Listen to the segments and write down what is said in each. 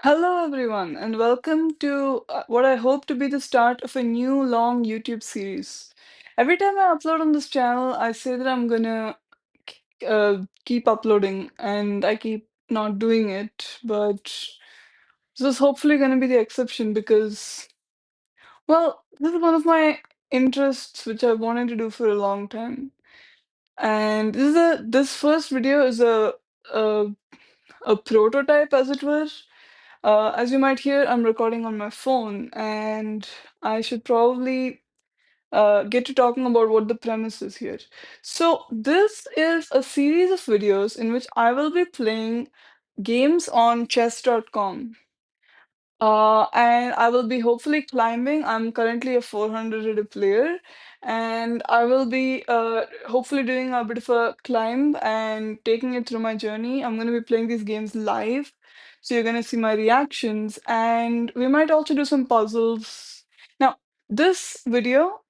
Hello, everyone, and welcome to what I hope to be the start of a new long YouTube series. Every time I upload on this channel, I say that I'm gonna keep uploading, and I keep not doing it. But this is hopefully gonna be the exception because, well, this is one of my interests which I've wanted to do for a long time. And this first video is a, a prototype, as it were. As you might hear, I'm recording on my phone, and I should probably get to talking about what the premise is here. So, this is a series of videos in which I will be playing games on chess.com. And I will be hopefully climbing. I'm currently a 400 player, and I will be hopefully doing a bit of a climb and taking it through my journey. I'm going to be playing these games live, so you're going to see my reactions, and we might also do some puzzles. Now, this video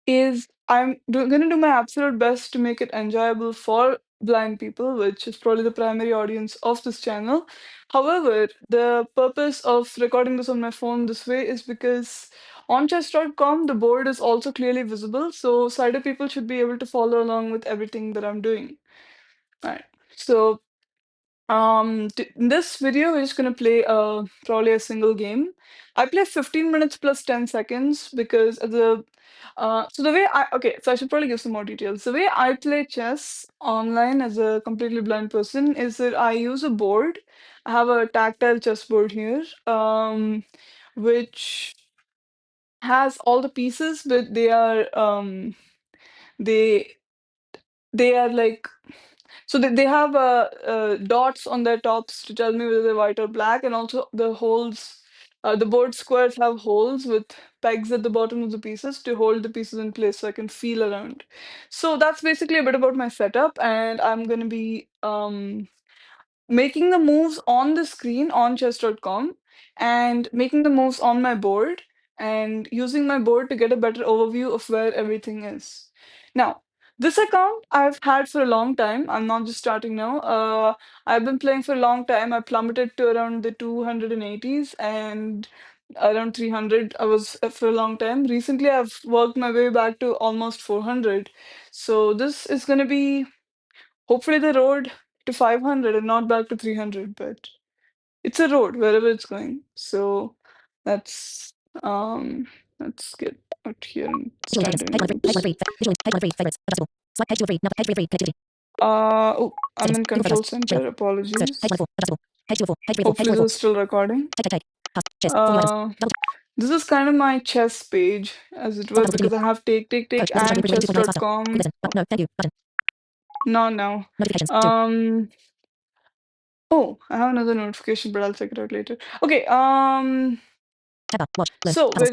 is going to do my absolute best to make it enjoyable for blind people, which is probably the primary audience of this channel. However, the purpose of recording this on my phone this way is because on chess.com, the board is also clearly visible, so sighted people should be able to follow along with everything that I'm doing. All right. So in this video, we're just gonna play probably a single game. I play 15 minutes plus 10 seconds because so the way so I should probably give some more details. The way I play chess online as a completely blind person is that I use a board. I have a tactile chessboard here, which has all the pieces, but they they are like they have dots on their tops to tell me whether they're white or black, and also the holes. The board squares have holes with pegs at the bottom of the pieces to hold the pieces in place so I can feel around. So that's basically a bit about my setup, and I'm going to be making the moves on the screen on chess.com and making the moves on my board and using my board to get a better overview of where everything is. Now, this account I've had for a long time. I'm not just starting now. I've been playing for a long time. I plummeted to around the 280s and around 300. I was for a long time. Recently, I've worked my way back to almost 400. So this is going to be hopefully the road to 500 and not back to 300, but it's a road wherever it's going. So that's um let's get out here and start doing moves. Oh, I'm in control center. Apologies. Hopefully this is still recording. Uh, this is kind of my chess page, as it were, because I have take and chess.com. No, no. Um, Oh, I have another notification, but I'll check it out later. Okay, so this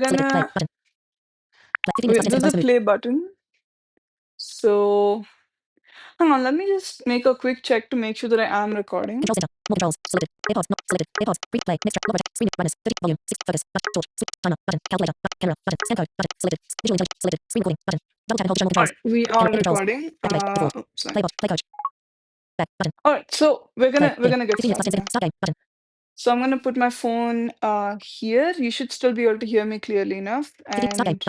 is a play button. So hang on, let me just make a quick check to make sure that I am recording. All right, we are recording. Sorry. All right, so we're gonna get started now. So I'm gonna put my phone here. You should still be able to hear me clearly enough. And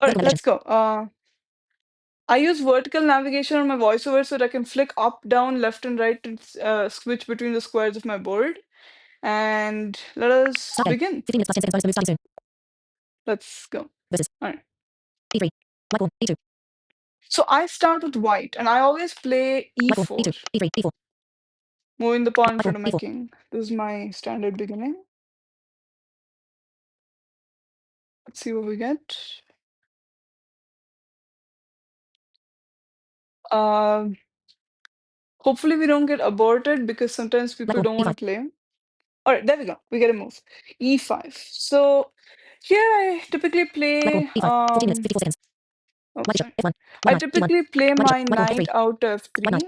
all right, let's go. I use vertical navigation on my voiceover so that I can flick up, down, left, and right to switch between the squares of my board. And let us begin. Let's go. All right. So I start with white, and I always play e4, moving the pawn in front of my king. This is my standard beginning. Let's see what we get. Um, Hopefully we don't get aborted because sometimes people don't want to play. All right, there we go. We get a move. E5. So here I typically play oh, sorry. I typically play my knight out to f3,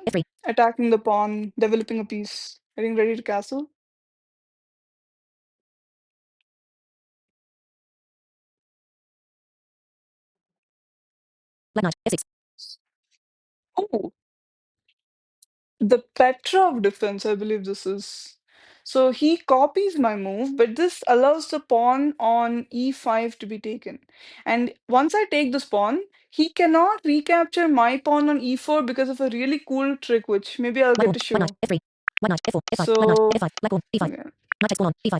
attacking the pawn, developing a piece, getting ready to castle. Oh, the Petrov defense, I believe this is. So he copies my move, but this allows the pawn on e5 to be taken. And once I take this pawn, he cannot recapture my pawn on e4 because of a really cool trick, which maybe I'll get to show. So, okay,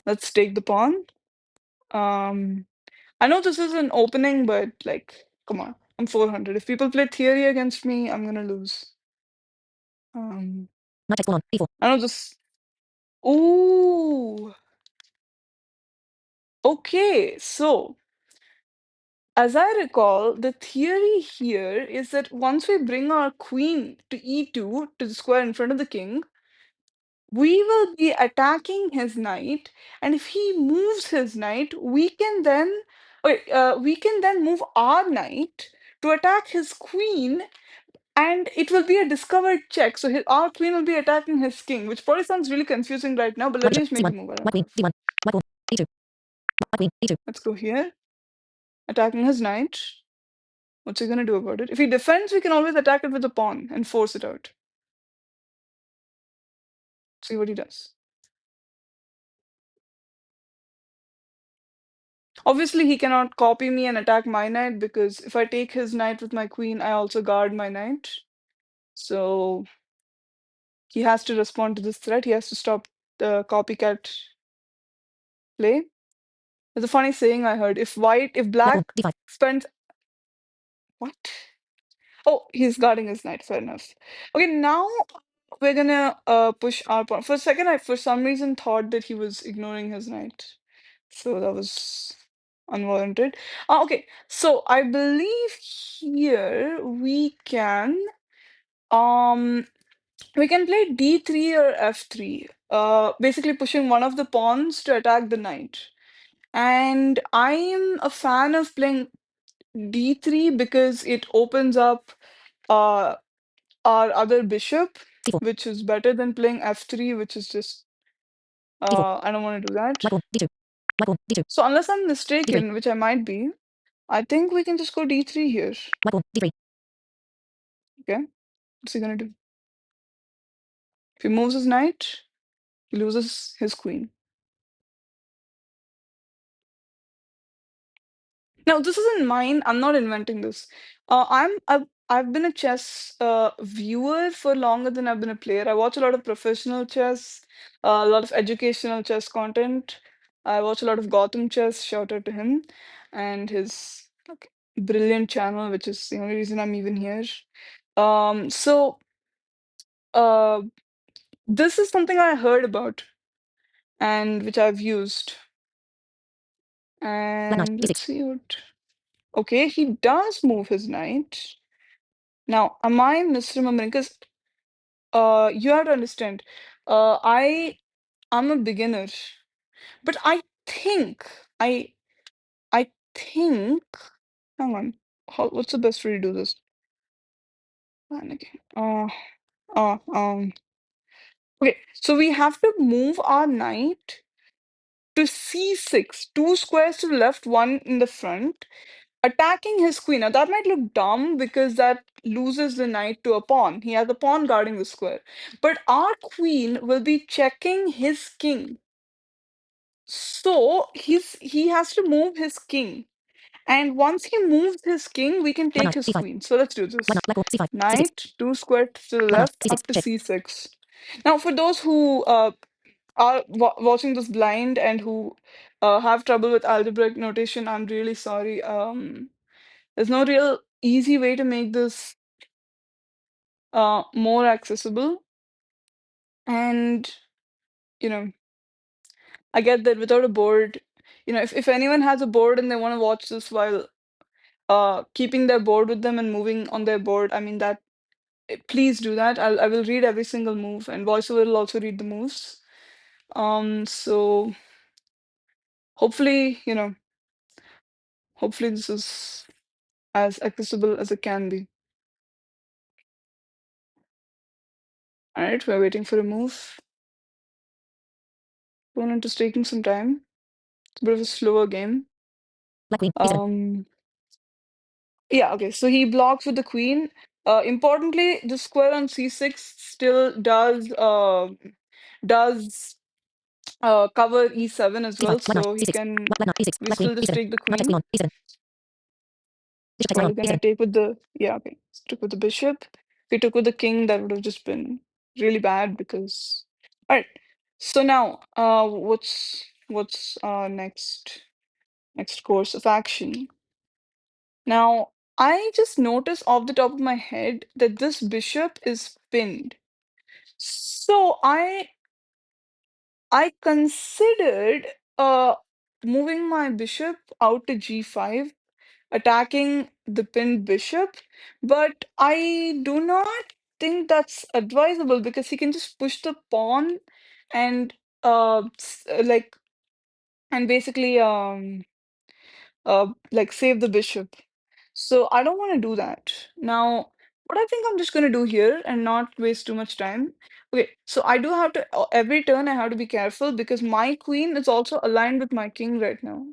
let's take the pawn. Um, I know this is an opening, but like, come on, I'm 400. If people play theory against me, I'm gonna lose. Um, I know this. Ooh, okay. So, as I recall, the theory here is that once we bring our queen to e2 to the square in front of the king, we will be attacking his knight, and if he moves his knight, we can then move our knight to attack his queen, and it will be a discovered check. So our queen will be attacking his king, which probably sounds really confusing right now, but let me just make a move. I don't care. Let's go here, attacking his knight. What's he gonna do about it? If he defends, we can always attack it with a pawn and force it out. See what he does. Obviously, he cannot copy me and attack my knight because if I take his knight with my queen, I also guard my knight. So he has to respond to this threat. He has to stop the copycat play. There's a funny saying I heard. If black spends what? Oh, he's guarding his knight. Fair enough. Okay, now we're gonna push our pawn. For a second, I for some reason thought that he was ignoring his knight. So that was unwarranted. Okay, so I believe here um we can play d3 or f3, basically pushing one of the pawns to attack the knight. And I'm a fan of playing d3 because it opens up uh our other bishop, which is better than playing f3, which is just I don't want to do that. So unless I'm mistaken, which I might be, I think we can just go d3 here. Okay, what's he gonna do? If he moves his knight, he loses his queen. Now, this isn't mine. I'm not inventing this. I've been a chess viewer for longer than I've been a player. I watch a lot of professional chess, a lot of educational chess content. I watch a lot of Gotham Chess. Shout out to him and his like, brilliant channel, which is the only reason I'm even here. So uh, this is something I heard about and which I've used. And let's see what. Okay, he does move his knight. Now, am I misremembering? Because you have to understand, I'm a beginner, but I I think. Hang on, what's the best way to do this? Panicking. Okay, so we have to move our knight to c6, two squares to the left, one in the front, attacking his queen. Now that might look dumb because that loses the knight to a pawn. He has a pawn guarding the square. But our queen will be checking his king. So he has to move his king. And once he moves his king, we can take his queen. So let's do this. Knight, two squares to the left, up to c6. Now, for those who are watching this blind and who have trouble with algebraic notation, I'm really sorry. There's no real easy way to make this more accessible. And, you know, I get that without a board, if anyone has a board and they want to watch this while keeping their board with them and moving on their board, I mean, please do that. I will read every single move, and VoiceOver will also read the moves. So hopefully, hopefully this is as accessible as it can be. All right, we're waiting for a move. Opponent is taking some time. It's a bit of a slower game. Yeah, okay, so he blocks with the queen. Importantly, the square on c6 still does cover e7 as c5, well, white knight, so he c6, can. white knight, e6, We black queen, still just e7, take the knight takes queen. pawn, e7, bishop takes Or pawn, you're gonna e7, take with the, yeah, okay. Took with the bishop. If we took with the king, that would have just been really bad because. All right. So now, what's next course of action? Now, I just noticed off the top of my head that this bishop is pinned. So I considered moving my bishop out to g5, attacking the pinned bishop, but I do not think that's advisable because he can just push the pawn and like and basically like save the bishop. So I don't want to do that. Now, what I think I'm just going to do here and not waste too much time. Okay, so I do have to, every turn I have to be careful because my queen is also aligned with my king right now.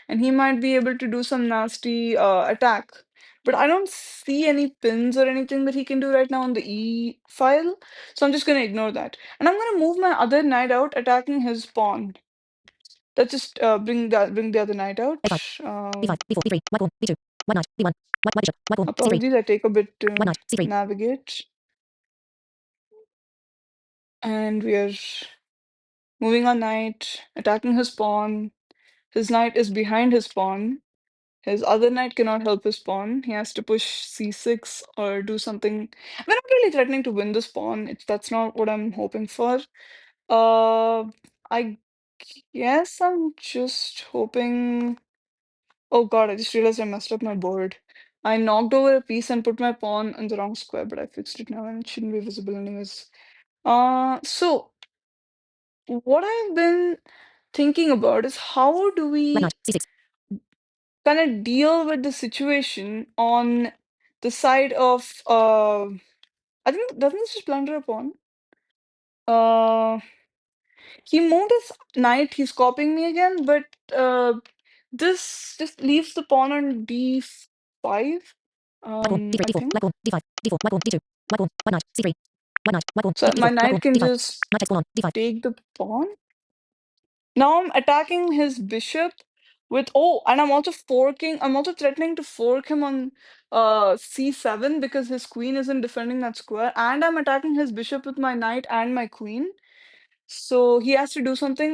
And he might be able to do some nasty attack. But I don't see any pins or anything that he can do right now on the E file. So I'm just going to ignore that. And I'm going to move my other knight out, attacking his pawn. Let's just bring the other knight out. f5, b5, b4, b3, white pawn, b2, white knight, b1, white bishop, white pawn, c3, Apologies, I take a bit white to knight, c3, navigate. And we are moving our knight, attacking his pawn. His knight is behind his pawn. His other knight cannot help his pawn. He has to push c6 or do something. We're not really threatening to win this pawn. That's not what I'm hoping for. Uh, I guess I'm just hoping. Oh God, I just realized I messed up my board. I knocked over a piece and put my pawn in the wrong square, but I fixed it now and it shouldn't be visible anyways. So what I've been thinking about is how do white we knight, c6, kind of deal with the situation on the side of I think doesn't this just blunder a pawn? Uh he moved his knight, he's copying me again, but this just leaves the pawn on d5. white pawn, d3, I d4, think. white pawn, d5, d4, white pawn, d2, white pawn, white knight, c3, white knight, white pawn, So d4, my white knight pawn, can d5, just knight takes pawn, d5, take the pawn. Now I'm attacking his bishop with, oh, and I'm also threatening to fork him on c7 because his queen isn't defending that square, and I'm attacking his bishop with my knight and my queen. So he has to do something.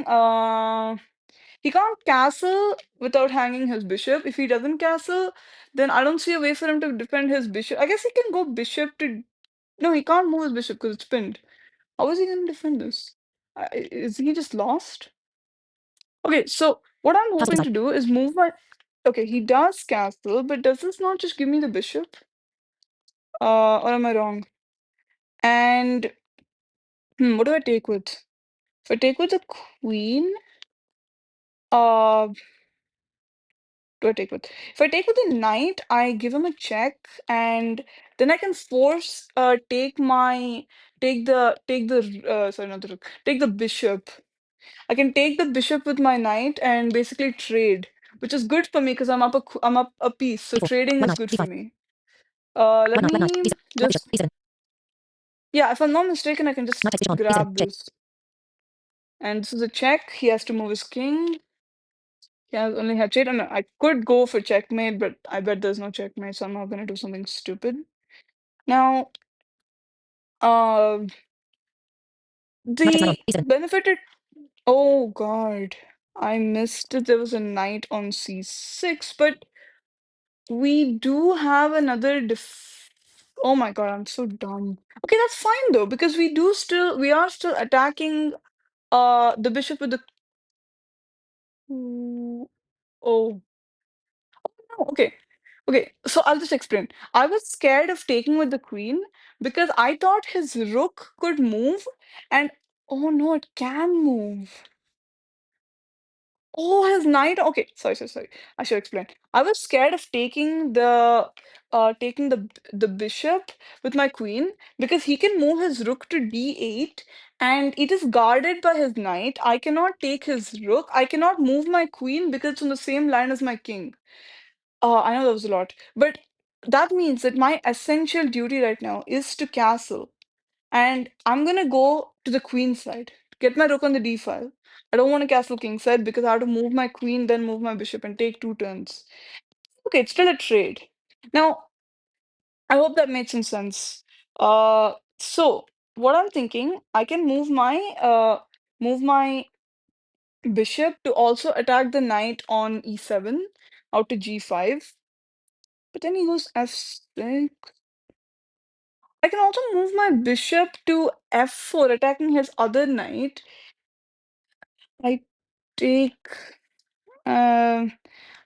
He can't castle without hanging his bishop. If he doesn't castle, then I don't see a way for him to defend his bishop. I guess he can go bishop to. No, he can't move his bishop because it's pinned. How is he going to defend this? Is he just lost? Okay, so what I'm castle hoping inside, to do is move my. Okay, he does castle, but does this not just give me the bishop? Or am I wrong? And what do I take with? If I take with the queen, uh, do I take with? If I take with the knight, I give him a check, and then I can force take the sorry, not the rook, take the bishop. I can take the bishop with my knight and basically trade, which is good for me because I'm up a piece, so d4, trading white is knight, good for d5, me. Let white knight, me d7, white bishop, just e7, yeah, if I'm not mistaken, I can knight just takes pawn, e7, grab check, this. And this is a check. He has to move his king. He has only had trade, and I could go for checkmate, but I bet there's no checkmate, so I'm not gonna do something stupid. Now, uh, knight takes knight on, the e7, benefited. Oh God, I missed it. There was a knight on c6, but we do have another Oh my God, I'm so dumb. Okay, that's fine though, because we are still attacking the bishop with the Ooh, oh no, okay. Okay, so I'll just explain. I was scared of taking with the queen because I thought his rook could move and oh no, it can move. Oh, his knight. Okay, sorry. I should explain. I was scared of taking the bishop with my queen because he can move his rook to d8 and it is guarded by his knight. I cannot take his rook. I cannot move my queen because it's on the same line as my king. I know that was a lot, but that means that my essential duty right now is to castle, and I'm gonna go to the queen side. get my rook on the d file. I don't want to castle kingside because I have to move my queen, then move my bishop and take 2 turns. Okay, it's still a trade. Now, I hope that made some sense. So what I'm thinking, I can move my bishop to also attack the knight on e7 out to g5. But then he goes f6. I can also move my bishop to f4, attacking his other knight. I take um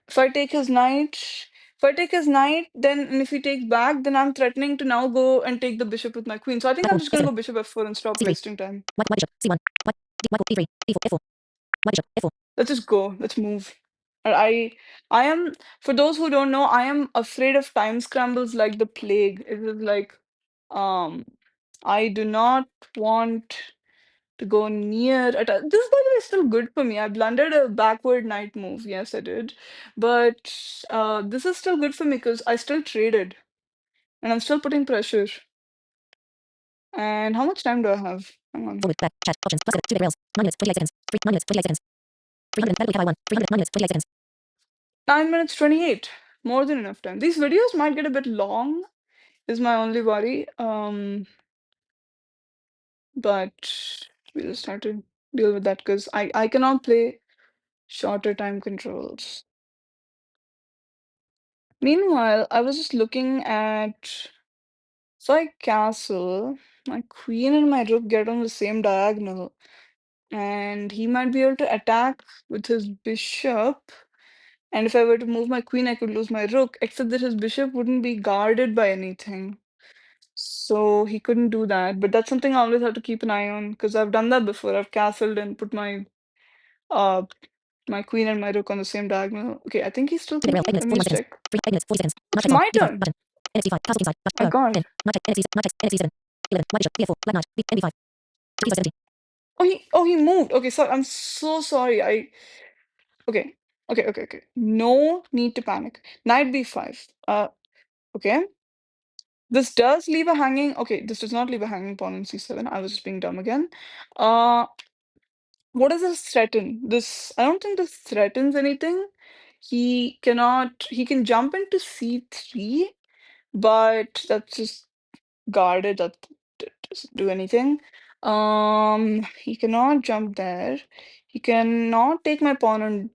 if I take his knight, then and if he takes back, then I'm threatening to now go and take the bishop with my queen. So I think White I'm pawn just gonna h7. go bishop f4 and stop c3. wasting time. White bishop c1. White d3. e4 f4. White bishop f4. Let's just go. Let's move. I am, for those who don't know, I am afraid of time scrambles like the plague. It is like um I do not want to go near this, by the way, is still good for me. I blundered a backward knight move. Yes, I did. But this is still good for me because I still traded and I'm still putting pressure. And how much time do I have? Hang on. Forward, back, chat, options, plus 2 rails, 9 minutes, 28 seconds, 9 minutes, 28 seconds, 300, battle have I won, 300, 9 minutes, 28 seconds. 9 minutes 28. More than enough time. These videos might get a bit long, is my only worry. But we just have to deal with that because I cannot play shorter time controls. Meanwhile, I was just looking at, so I castle, my queen and my rook get on the same diagonal, and he might be able to attack with his bishop. And if I were to move my queen, I could lose my rook, except that his bishop wouldn't be guarded by anything. So he couldn't do that. But that's something I always have to keep an eye on because I've done that before. I've castled and put uh my queen and my rook on the same diagonal. Okay, I think he's still 2 rails, 8 thinking. minutes, Let me 41 just seconds, check. 8 minutes, 40 seconds. Not It's check on, my d4, turn. button, nxt5, castle inside, My God. 10, not check, nxt7, 11, white bishop, d4, black knight, nb5, 3 70. Oh, he moved. Okay, so I'm so sorry. Okay. Okay. No need to panic. Knight b5. Okay. This does leave a hanging. Okay, this does not leave a hanging pawn on c7. I was just being dumb again. Uh, what does this threaten? This, I don't think this threatens anything. He can jump into c3, but that's just guarded. That doesn't do anything. He cannot jump there. He cannot take my pawn on.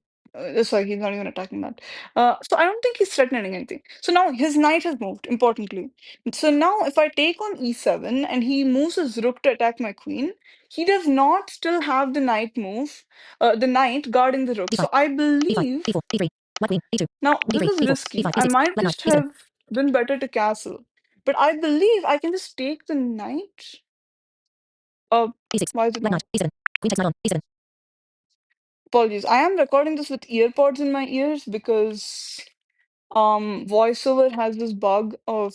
Sorry, he's not even attacking that. So I don't think he's threatening anything. So now his knight has moved, importantly. So now if I take on e7 and he moves his rook to attack my queen, he does not still have the knight move, the knight guarding the rook. d5, So I e5, believe d4, d3, white queen, d2, now this d3, is d4, risky. e5, I e6, might black knight, just e7. have been better to castle. But I believe I can just take the knight. Uh, e6, why is it black not? knight, e7, queen takes knight on, e7. Apologies. I am recording this with earpods in my ears because voiceover has this bug of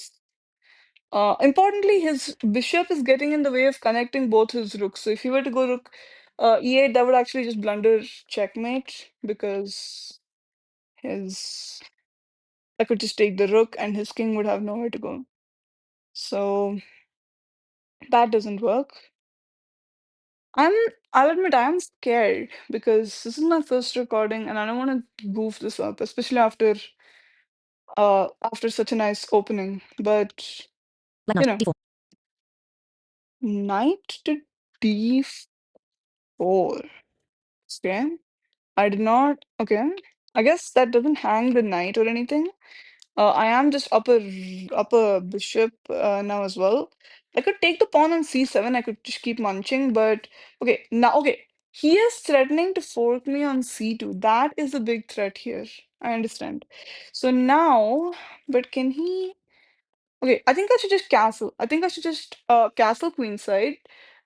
importantly his bishop is getting in the way of connecting both his rooks. So if he were to go rook e8, that would actually just blunder checkmate because his I could just take the rook and his king would have nowhere to go. So that doesn't work. I'm I'll admit I am scared because this is my first recording and I don't want to goof this up, especially after such a nice opening. But Black you knight, know, d4, knight to d4. Okay. I did not okay. I guess that doesn't hang the knight or anything. I am just up a bishop now as well. I could take the pawn on c7. I could just keep munching, but okay. He is threatening to fork me on c2. That is a big threat here. I understand. So now, but can he? Okay, I think I should just castle. I think I should just castle queenside,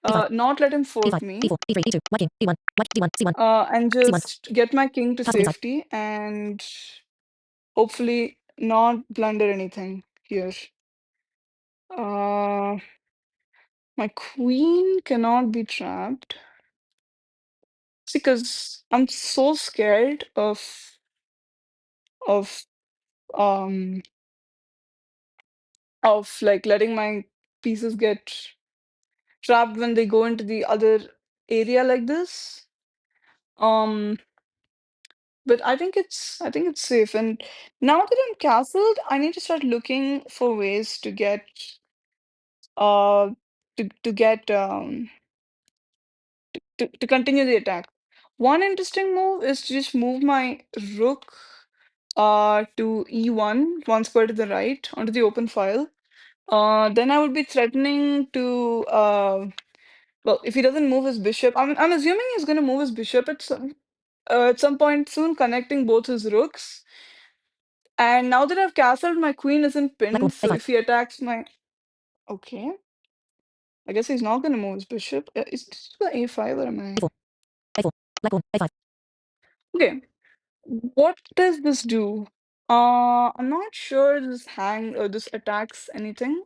d5, not let him d5, fork me, d4, d3, d2, white king, d1, white d1, c1, and c1, just get my king to castle inside. safety and hopefully not blunder anything here. Uh, my queen cannot be trapped. Because I'm so scared of um of like letting my pieces get trapped when they go into the other area like this. Um, but I think it's safe. And now that I'm castled, I need to start looking for ways to get uh to continue the attack. One interesting move is to just move my rook to e1, one square to the right, onto the open file. Then I would be threatening to well, if he doesn't move his bishop, I'm assuming he's going to move his bishop at some point soon, connecting both his rooks. And now that I've castled, my queen isn't Black pawn pinned, so a5. if he attacks my okay, I guess he's not going to move his bishop. Is this the a5 or am I a4. a4. Black pawn a5. okay? What does this do? I'm not sure this hang or this attacks anything.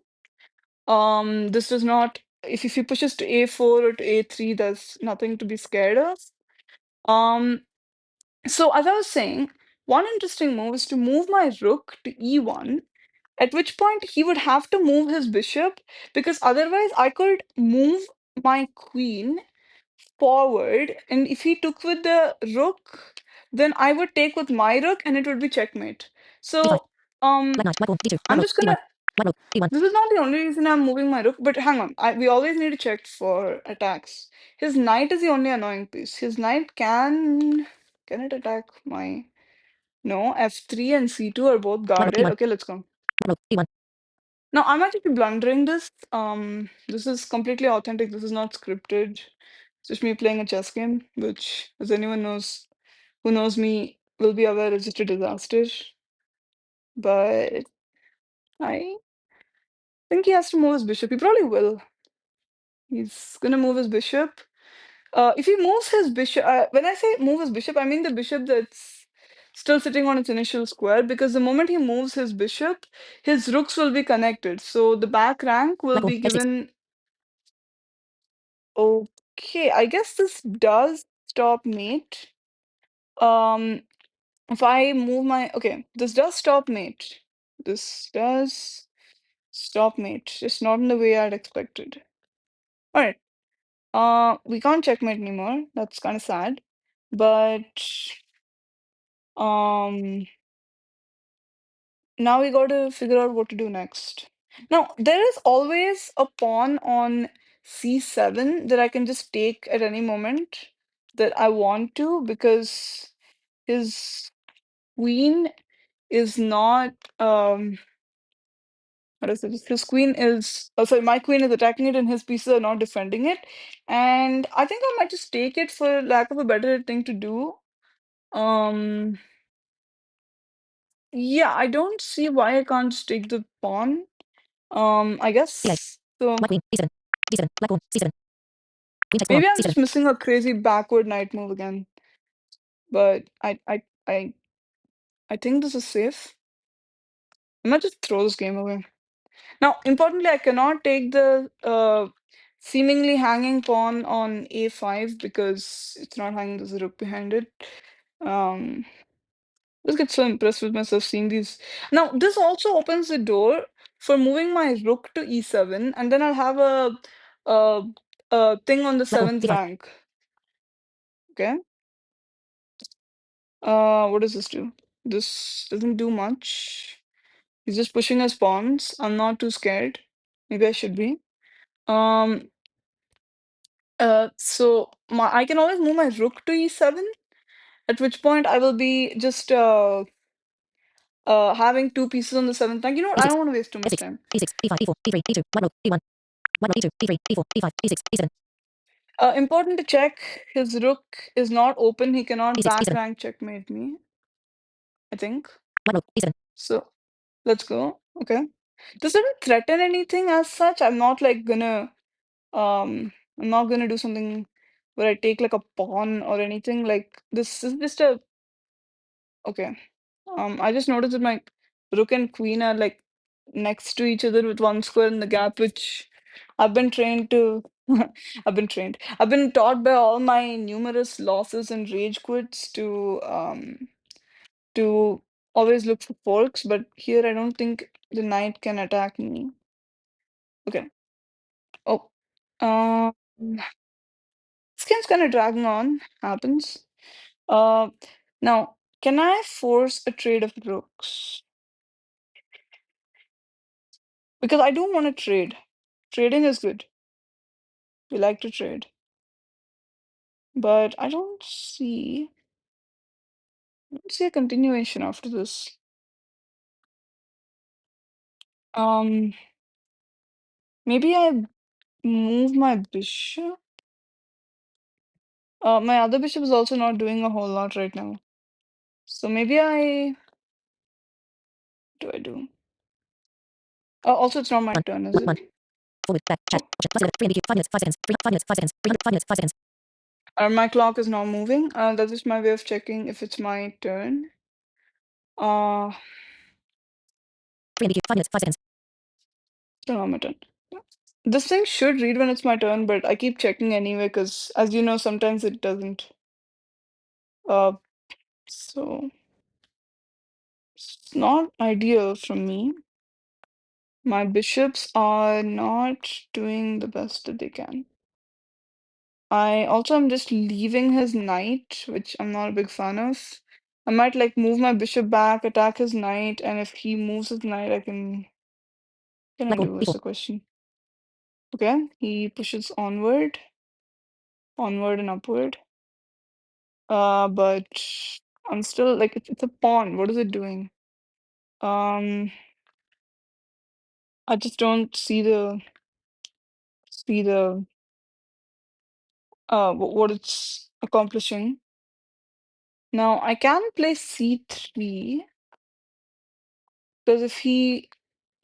This does not. If he pushes to a4 or to a3, there's nothing to be scared of. Um, so as I was saying, one interesting move is to move my rook to e1, at which point he would have to move his bishop because otherwise I could move my queen forward, and if he took with the rook, then I would take with my rook and it would be checkmate. d5. So, Black knight. Black pawn d2. White I'm rook just d1. gonna. White rook d1. This is not the only reason I'm moving my rook, but hang on. We always need to check for attacks. His knight is the only annoying piece. His knight can it attack my no, f3 and c2 are both White rook guarded. d1. Okay, let's go. White rook d1. Now I'm actually blundering this. This is completely authentic. This is not scripted. It's just me playing a chess game, which, as anyone knows, who knows me, will be aware is just a disaster. But I think he has to move his bishop. He probably will. He's gonna move his bishop. If he moves his bishop, when I say move his bishop, I mean the bishop that's still sitting on its initial square, because the moment he moves his bishop, his rooks will be connected. So the back rank will Black pawn be f6. given. Okay, I guess this does stop mate. Um, if I move my okay, this does stop mate. This does stop mate, just not in the way I'd expected. All right. We can't checkmate anymore. That's kind of sad. But um, now we got to figure out what to do next. Now, there is always a pawn on c7 that I can just take at any moment that I want to, because his queen is not what is it? His queen is oh sorry, my queen is attacking it and his pieces are not defending it. And I think I might just take it for lack of a better thing to do. Um yeah, I don't see why I can't just take the pawn. I c8. guess so. White queen d7. d7. Black pawn c7. Queen takes pawn on Maybe I'm c7. just missing a crazy backward knight move again. But I think this is safe. I might just throw this game away. Now, importantly, I cannot take the seemingly hanging pawn on a5 because it's not hanging, there's a rook behind it. Um, just get so impressed with myself seeing these. Now, this also opens the door for moving my rook to e7, and then I'll have a, a thing on the Black pawn seventh d5. rank. Okay. What does this do? This doesn't do much. He's just pushing his pawns. I'm not too scared. Maybe I should be. Um, so I can always move my rook to e7, at which point I will be just having two pieces on the seventh rank. You know what? I d6. don't want to waste too much f6. time. d6. d5. d4. d3. d2. White rook d1. White rook d2. d3. d4. d5. d6. d7. Important to check, his rook is not open. He cannot d6. back d7. rank checkmate me, I think. White rook d7. So let's go. Okay. This doesn't threaten anything as such. I'm not gonna do something where I take like a pawn or anything. Like this is just a okay. I just noticed that my rook and queen are like next to each other with one square in the gap, which I've been trained to. I've been trained. I've been taught by all my numerous losses and rage quits to always look for forks, but here I don't think the knight can attack me. Okay. Oh. Um. game's kind of dragging on. Happens. Uh, Now, can I force a trade of rooks? Because I do want to trade. Trading is good. We like to trade. But I don't see a continuation after this. Um, Maybe I move my bishop. My other bishop is also not doing a whole lot right now. So maybe do I do? Also, it's not my 1. turn, is Block it? 1. Forward. Back. Chat. Oh, Option. Plus 11. 3 MDQ. 5 minutes. 5 seconds. 5 minutes. 5 seconds. 300. 5 minutes. 5 seconds. my clock is now moving. That is my way of checking if it's my turn. Uh, 3 MDQ. 5 minutes. 5 seconds. Still not my turn. This thing should read when it's my turn, but I keep checking anyway because, as you know, sometimes it doesn't. Uh, so it's not ideal from me. My bishops are not doing the best that they can. I also am just leaving his knight, which I'm not a big fan of. I might like move my bishop back, attack his knight, and if he moves his knight, can I Black 4. do is B4. the question. Okay, he pushes onward, onward and upward. But I'm still like it's a pawn. What is it doing? Um, I just don't see the what it's accomplishing. Now I can play c3 because if he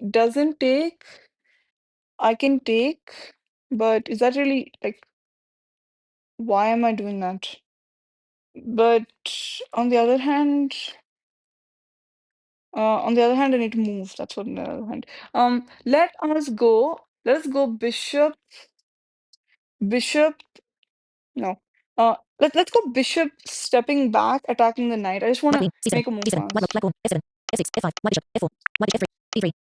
doesn't take, I can take. But is that really like why am I doing that? But on the other hand, I need to move. That's what on the other hand. Let us go bishop. No. Let's go bishop stepping back, attacking the knight. I just want White to queen. C7. make a move D7. White. once. Black pawn. F7. F6. F5. White bishop. F4. White bishop. F3. D3.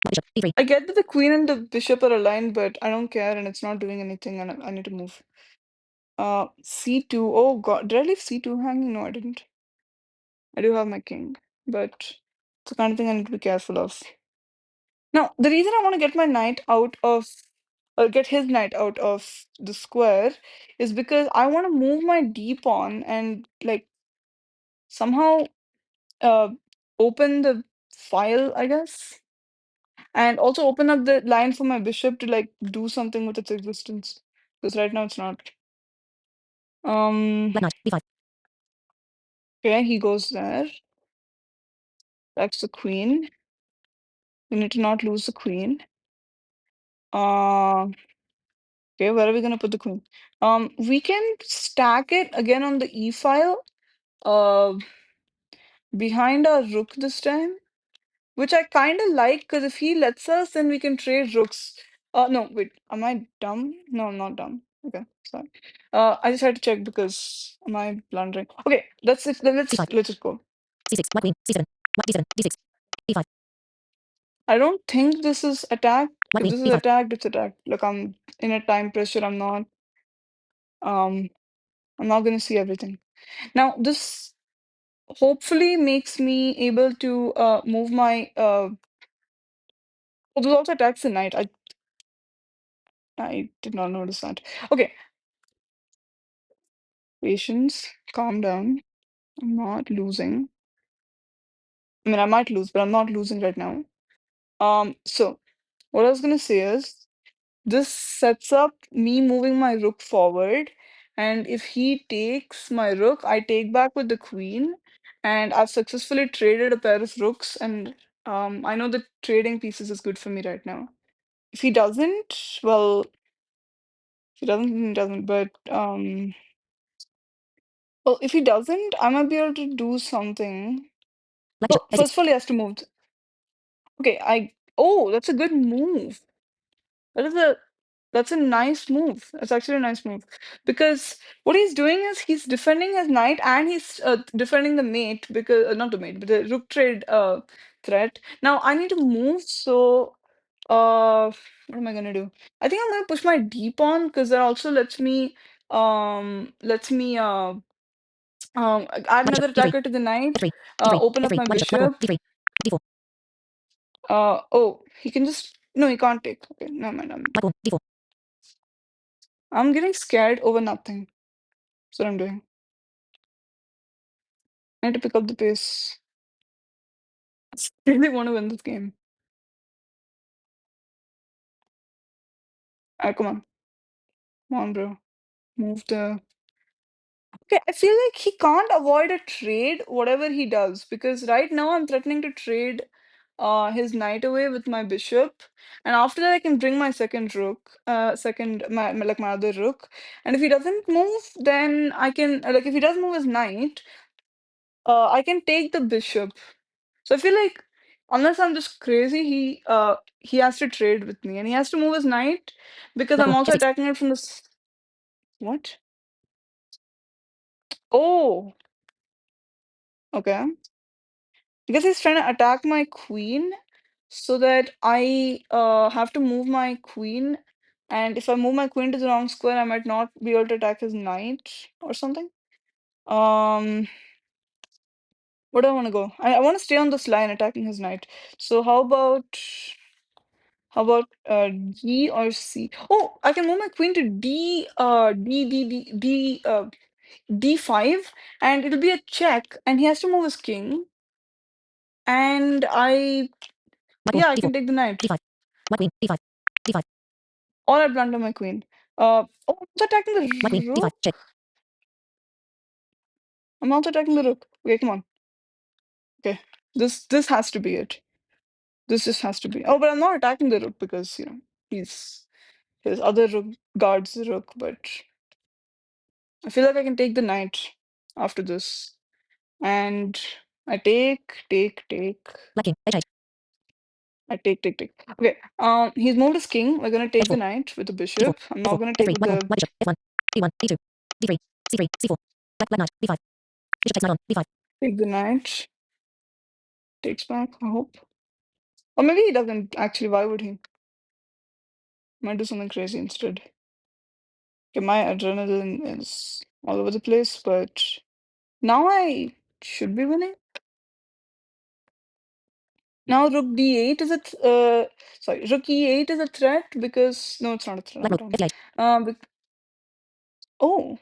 White bishop. D3. I get that the queen and the bishop are aligned, but I don't care, and it's not doing anything, and I need to move. C2. Oh God, did I leave C2 hanging? No, I didn't. I do have my king, but it's the kind of thing I need to be careful of. Now, the reason I want to get my knight out of, or get his knight out of the square, is because I want to move my d pawn and like somehow uh, open the file, I guess, and also open up the line for my bishop to like do something with its existence. Because right now it's not. Black knight. B5. Okay, he goes there. That's the queen. We need to not lose the queen. Uh, okay, where are we gonna put the queen? We can stack it again on the e file. Uh, Behind our rook this time. Which I kind of like because if he lets us, then we can trade rooks. No, wait, am I dumb? No, I'm not dumb. Okay, sorry. I just had to check because am I blundering? Okay, that's it. Then C5. let's just go. C6. White queen. C7. White D7. D6. E5. I don't think this is attacked. White If queen. this is B5. attacked, it's attacked. Look, I'm in a time pressure. Um I'm not gonna see everything. Now this hopefully makes me able to move my oh, this also attacks the knight. I did not notice that. Okay, patience, calm down. I'm not losing. I mean, I might lose, but I'm not losing right now. So what I was gonna say is this sets up me moving my rook forward, and if he takes my rook, I take back with the queen, and I've successfully traded a pair of rooks, and I know that trading pieces is good for me right now. If he doesn't, well, if he doesn't, but well, if he doesn't, I might be able to do something. Black bishop. Well, F6. first of all, he has to move. Okay, oh, that's a good move. That is a that's a nice move. That's actually a nice move because what he's doing is he's defending his knight and he's defending the mate because not the mate, but the rook trade threat. Now I need to move, so what am I gonna do? I think I'm gonna push my d pawn because that also lets me lets me add Bishop another D3. attacker to the knight, F3. D3. open up F3. my Bishop. Black bishop. D3. D4. Oh, he can just no, he can't take. Okay, no mind. Black D4. I'm getting scared over nothing. That's what I'm doing. I need to pick up the pace. I really want to win this game. Come on. Come on, bro. Move the. Okay, I feel like he can't avoid a trade, whatever he does, because right now I'm threatening to trade his knight away with my bishop, and after that I can bring my second rook, like my other rook, and if he doesn't move, then I can like if he does move his knight, I can take the bishop. So I feel like unless I'm just crazy, he has to trade with me, and he has to move his knight because Black I'm also F6. attacking it from this. What? Oh, okay. Because he's trying to attack my queen so that I have to move my queen. And if I move my queen to the wrong square, I might not be able to attack his knight or something. Um, where do I want to go? I want to stay on this line attacking his knight. So how about D or C? Oh, I can move my queen to D5 and it'll be a check and he has to move his king. And Black yeah, I D4. can take the knight. D5. White queen. D5. D5. Or I blunder my queen. Oh, I'm also attacking White queen. the D5. rook. Check. I'm also attacking the rook. Okay, come on. Okay, this has to be it. This just has to be. Oh, but I'm not attacking the rook because his other rook guards the rook. But I feel like I can take the knight after this, and I take. Black king. H8. I take. Okay. He's moved his king. We're gonna take the F4. knight with the D4. bishop. I'm not F4. gonna take F3. with White pawn. the. White bishop. F1. D1. D2. D3. C3. C4. Black knight. B5. Bishop takes knight on. B5. Take the knight. Takes back. I hope. Or maybe he doesn't actually. Why would he? Might do something crazy instead. Okay, my adrenaline is all over the place, but now I should be winning. Now rook d8 is a sorry, rook e8 is a threat because no, it's not a threat. Black I'm rook. dumb. F8. Oh,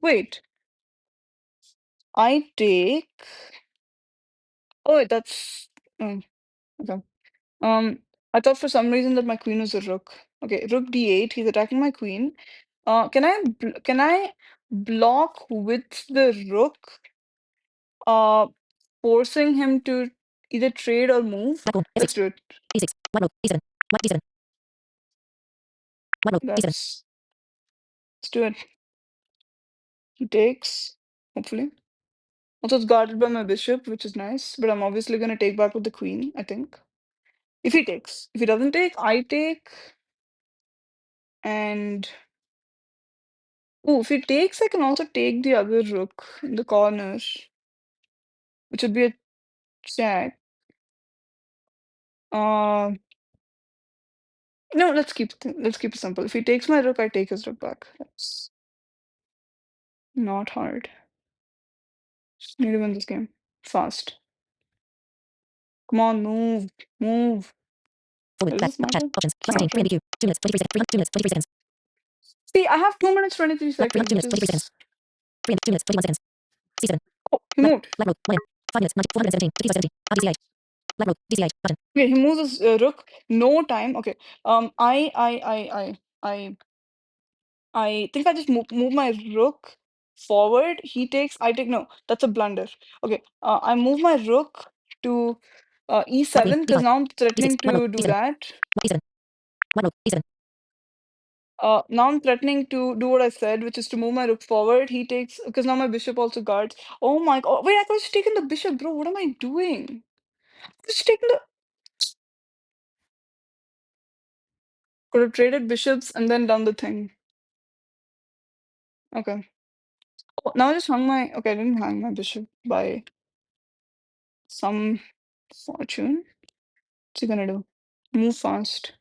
wait. I take. Oh, wait, that's. Okay. Um, I thought for some reason that my queen was a rook. Okay, rook d8. He's attacking my queen. Can I block with the rook? Forcing him to either trade or move. Black pawn. F6. Let's do it. E6. White rook. E7. White D7. White rook. D7. Let's do it. He takes, hopefully. Also, it's guarded by my bishop, which is nice, but I'm obviously going to take back with the queen, I think. If he takes. If he doesn't take, I take. And. Oh, if he takes, I can also take the other rook in the corner, which would be a check. Uh, no, let's keep it simple. If he takes my rook, I take his rook back. That's not hard. Just need to win this game fast. Come on, move, move. Forward. Is Back. this my Chat. turn? Options. It's Plus not 15. 3 in right. the queue. 2 minutes. 23 seconds. 2 minutes. 23 seconds. See, I have 2 minutes 23 Black. 300. seconds, 2 which minutes. 23 seconds. is 2 minutes. 21 seconds. C7. oh, he Black. moved. Black rook. 1 in. 5 minutes. 417. 5570. RDCH. Black rook. DCH. Button. Okay, he moves his rook. No time. Okay. I think I just move my rook forward. He takes. I take. No, that's a blunder. Okay. I move my rook to Black queen. e7 because D5. now I'm D6. threatening White rook. to do D7. that. White E7. White rook. E7. Now I'm threatening to do what I said, which is to move my rook forward. He takes because now my bishop also guards. Oh my god! Wait, I could have taken the bishop, bro. What am I doing? Just taking the. Could have traded bishops and then done the thing. Okay. Oh, now I just hung my. Okay, I didn't hang my bishop by some fortune. What's he gonna do? Move fast.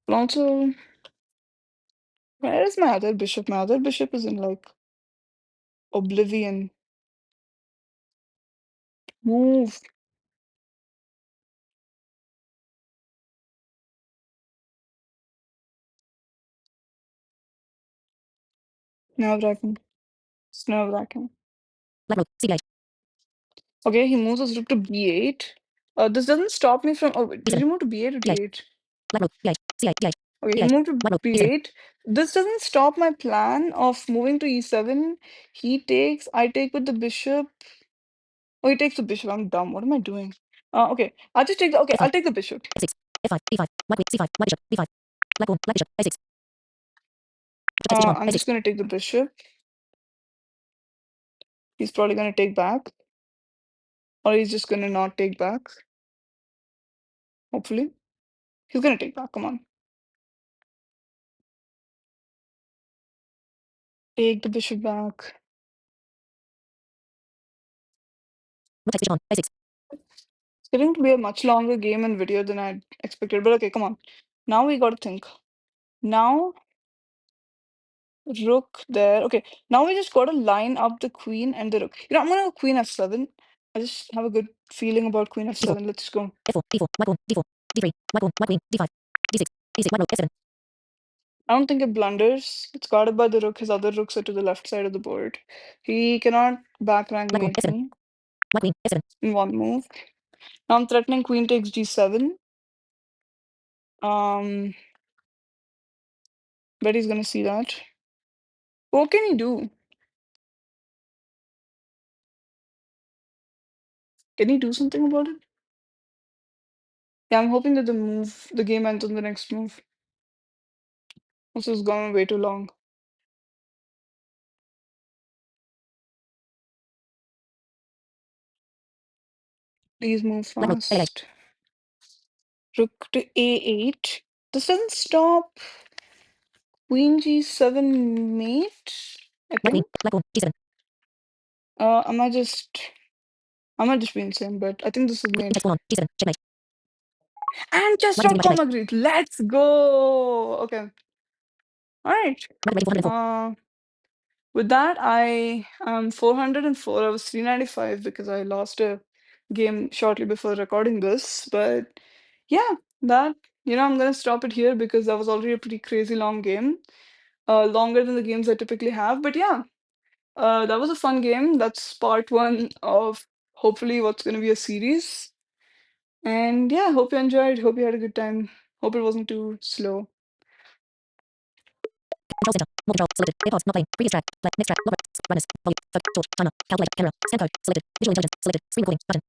But also, Where is my other bishop? My other bishop is in like oblivion. Move. Nerve-wracking. It's nerve-wracking. Black rook. CBH. Okay, he moves his rook to b8. This doesn't stop me from. Oh, wait, did D7. he move to b8 or DH. d8? Black rook. DH. CH. DH. Okay, he DH. moved to White rook. D7. b8. This doesn't stop my plan of moving to e7. He takes. I take with the bishop. Oh, he takes the bishop. I'm dumb. What am I doing? Okay, I'll just take the. Okay, F5. I'll take the bishop. F6. F5. E5. White queen. C5. White bishop. B5. Black pawn. Black bishop. A6. Check takes h pawn. I'm A6. just gonna take the bishop. He's probably gonna take back, or he's just gonna not take back. Hopefully, he's gonna take back. Come on, take the bishop back. Rook takes bishop on. A6. It's getting to be a much longer game and video than I expected. But okay, come on. Now we gotta think. Now rook there. Okay, now we just gotta line up the queen and the rook. I'm gonna go queen f7. I just have a good feeling about queen D4. f7. Let's go. F4. D4. White pawn. D4. D3. White pawn. White queen. D5. D6. D6. White rook. F7. I don't think it blunders. It's guarded by the rook. His other rooks are to the left side of the board. He cannot back rank Black pawn. mate F7. me White queen. F7. in one move. Now I'm threatening queen takes g7. Um, but he's gonna see that. What can he do? Can he do something about it? Yeah, I'm hoping that the game ends on the next move. This has gone way too long. Please move Black rook. A8. fast. Rook to a8. This doesn't stop queen g7 mate, I White queen. think. Black pawn. D7. I might just be insane, but I think this is Queen mate. takes pawn on. G7. Checkmate. And White is chess.com checkmate. agreed. Let's go. Okay. All right. White ready 404. With that, I am 404. I was 395 because I lost a game shortly before recording this. But yeah, that, I'm going to stop it here because that was already a pretty crazy long game, longer than the games I typically have. But yeah, that was a fun game. That's part one of hopefully what's going to be a series. And yeah, hope you enjoyed. Hope you had a good time. Hope it wasn't too slow. Control center. More control. Selected. AirPods. Not playing. Previous track. Play. Next track. Lower. Brightness. Volume. Focus. Torch. Timer. Calculator. Camera. Scan code. Selected. Visual intelligence. Selected. Screen recording. Button.